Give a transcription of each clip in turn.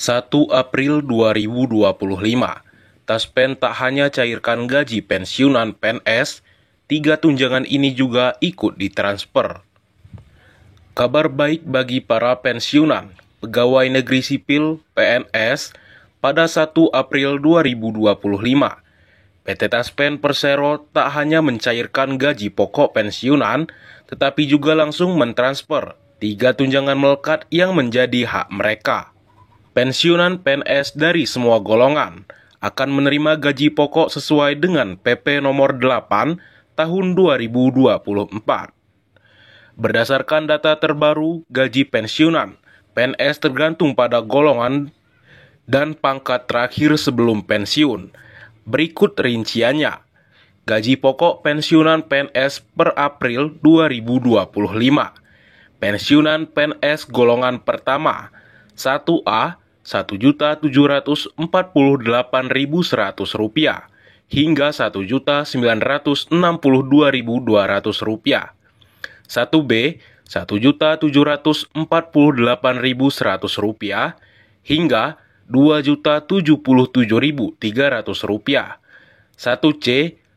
1 April 2025, Taspen tak hanya cairkan gaji pensiunan PNS, 3 tunjangan ini juga ikut ditransfer. Kabar baik bagi para pensiunan pegawai negeri sipil PNS pada 1 April 2025. PT Taspen Persero tak hanya mencairkan gaji pokok pensiunan, tetapi juga langsung mentransfer 3 tunjangan melekat yang menjadi hak mereka. Pensiunan PNS dari semua golongan akan menerima gaji pokok sesuai dengan PP nomor 8 tahun 2024. Berdasarkan data terbaru, gaji pensiunan PNS tergantung pada golongan dan pangkat terakhir sebelum pensiun. Berikut rinciannya. Gaji pokok pensiunan PNS per April 2025. Pensiunan PNS golongan pertama 1A Rp1.748.100 hingga Rp1.962.200. 1B Rp1.748.100 hingga Rp2.077.300. 1C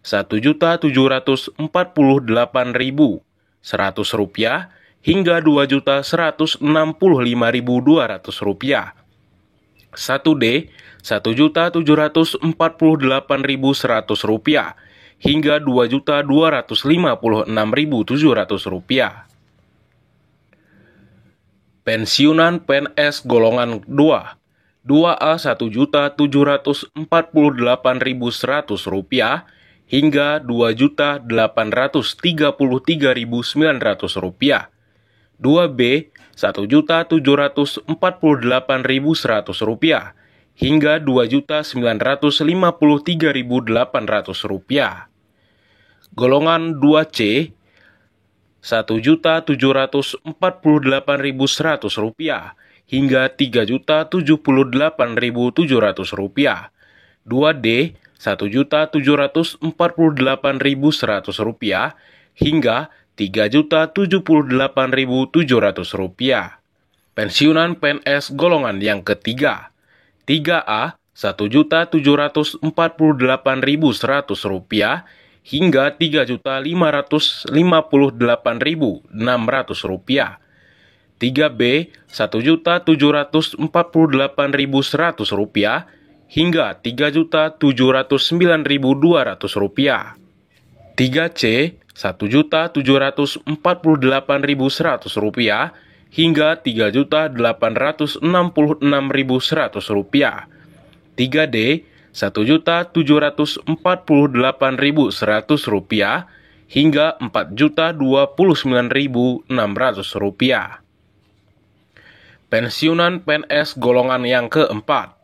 Rp1.748.100 hingga Rp2.165.200. 1D Rp1.748.100 hingga Rp2.256.700. Pensiunan PNS golongan 2 2A Rp1.748.100 hingga Rp2.833.900. 2B Rp1.748.100 hingga Rp2.953.800. Golongan 2C Rp1.748.100 hingga Rp3.078.700. 2D Rp1.748.100 hingga Rp3.078.700. Pensiunan PNS golongan yang ketiga 3A Rp1.748.100 hingga Rp3.558.600. 3B Rp1.748.100 hingga Rp3.709.200. 3C Rp1.748.100 hingga Rp3.866.100. 3D Rp1.748.100 hingga Rp4.029.600. Pensiunan PNS golongan yang keempat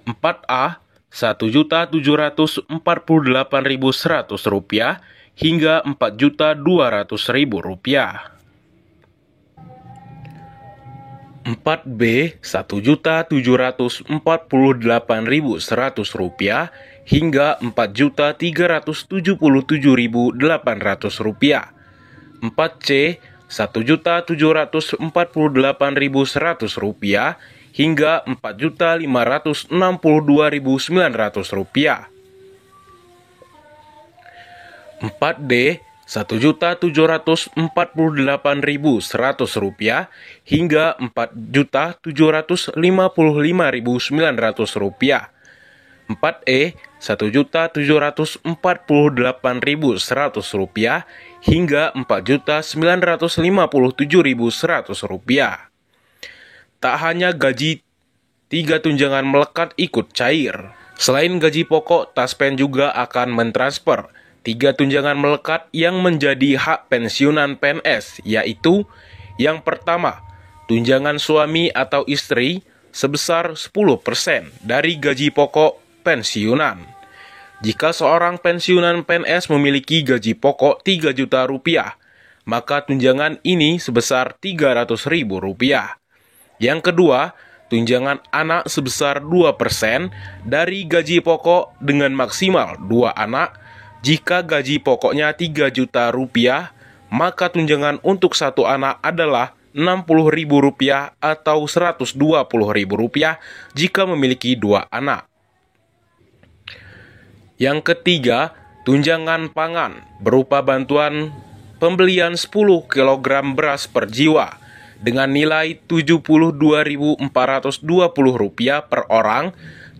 4A Rp1.748.100 hingga Rp4.200.000. 4B Rp1.748.100 hingga Rp4.377.800. 4C Rp1.748.100 hingga Rp4.562.900. 4D Rp1.748.100 hingga Rp4.755.900. 4E Rp1.748.100 hingga Rp4.957.100. Tak hanya gaji, 3 tunjangan melekat ikut cair. Selain gaji pokok, Taspen juga akan mentransfer 3 tunjangan melekat yang menjadi hak pensiunan PNS, yaitu yang pertama, tunjangan suami atau istri sebesar 10% dari gaji pokok pensiunan. Jika seorang pensiunan PNS memiliki gaji pokok Rp3 juta, maka tunjangan ini sebesar Rp300.000. Yang kedua, tunjangan anak sebesar 2% dari gaji pokok dengan maksimal 2 anak. Jika gaji pokoknya Rp3 juta, maka tunjangan untuk 1 anak adalah Rp60.000 atau Rp120.000 jika memiliki 2 anak. Yang ketiga, tunjangan pangan berupa bantuan pembelian 10 kg beras per jiwa dengan nilai Rp72.420 per orang.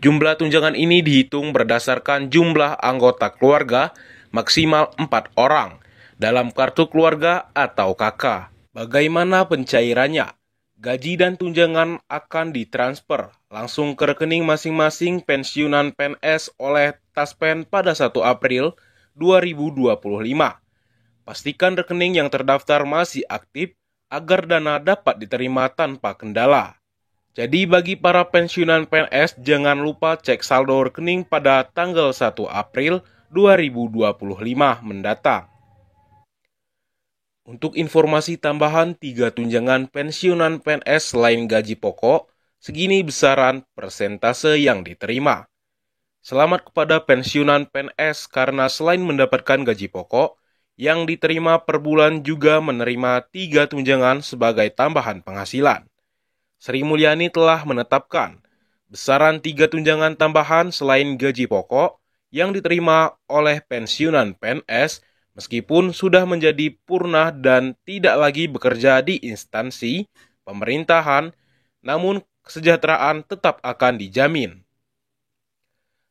Jumlah tunjangan ini dihitung berdasarkan jumlah anggota keluarga maksimal 4 orang dalam kartu keluarga atau KK. Bagaimana pencairannya? Gaji dan tunjangan akan ditransfer langsung ke rekening masing-masing pensiunan PNS oleh Taspen pada 1 April 2025. Pastikan rekening yang terdaftar masih aktif agar dana dapat diterima tanpa kendala. Jadi bagi para pensiunan PNS, jangan lupa cek saldo rekening pada tanggal 1 April 2025 mendatang. Untuk informasi tambahan 3 tunjangan pensiunan PNS selain gaji pokok, segini besaran persentase yang diterima. Selamat kepada pensiunan PNS karena selain mendapatkan gaji pokok, yang diterima per bulan juga menerima 3 tunjangan sebagai tambahan penghasilan. Sri Mulyani telah menetapkan besaran 3 tunjangan tambahan selain gaji pokok yang diterima oleh pensiunan PNS meskipun sudah menjadi purna dan tidak lagi bekerja di instansi pemerintahan, namun kesejahteraan tetap akan dijamin.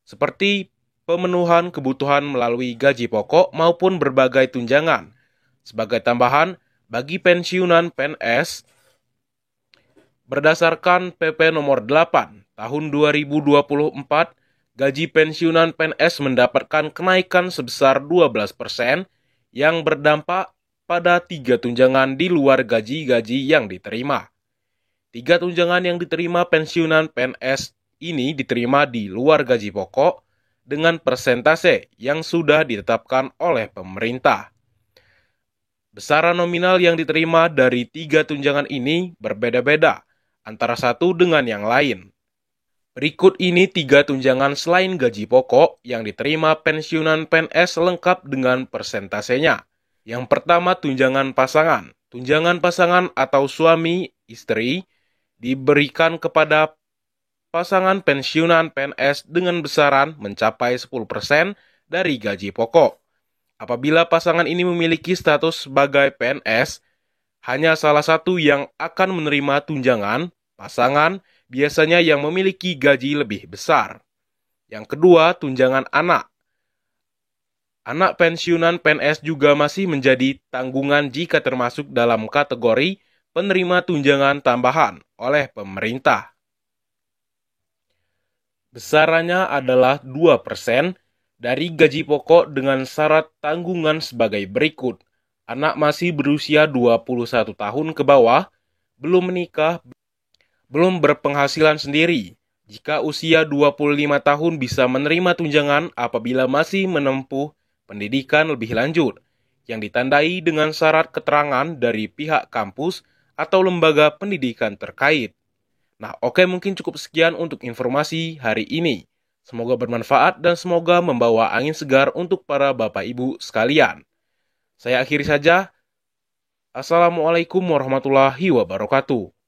Seperti pemenuhan kebutuhan melalui gaji pokok maupun berbagai tunjangan. Sebagai tambahan, bagi pensiunan PNS, berdasarkan PP nomor 8 tahun 2024, gaji pensiunan PNS mendapatkan kenaikan sebesar 12% yang berdampak pada 3 tunjangan di luar gaji-gaji yang diterima. 3 tunjangan yang diterima pensiunan PNS ini diterima di luar gaji pokok dengan persentase yang sudah ditetapkan oleh pemerintah. Besaran nominal yang diterima dari 3 tunjangan ini berbeda-beda antara satu dengan yang lain. Berikut ini 3 tunjangan selain gaji pokok yang diterima pensiunan PNS lengkap dengan persentasenya. Yang pertama, tunjangan pasangan. Tunjangan pasangan atau suami istri diberikan kepada pasangan pensiunan PNS dengan besaran mencapai 10% dari gaji pokok. Apabila pasangan ini memiliki status sebagai PNS, hanya salah satu yang akan menerima tunjangan pasangan, biasanya yang memiliki gaji lebih besar. Yang kedua, tunjangan anak. Anak pensiunan PNS juga masih menjadi tanggungan jika termasuk dalam kategori penerima tunjangan tambahan oleh pemerintah. Besarannya adalah 2% dari gaji pokok dengan syarat tanggungan sebagai berikut. Anak masih berusia 21 tahun ke bawah, belum menikah, belum berpenghasilan sendiri. Jika usia 25 tahun bisa menerima tunjangan apabila masih menempuh pendidikan lebih lanjut, yang ditandai dengan syarat keterangan dari pihak kampus atau lembaga pendidikan terkait. Nah, oke, mungkin cukup sekian untuk informasi hari ini. Semoga bermanfaat dan semoga membawa angin segar untuk para Bapak Ibu sekalian. Saya akhiri saja. Assalamualaikum warahmatullahi wabarakatuh.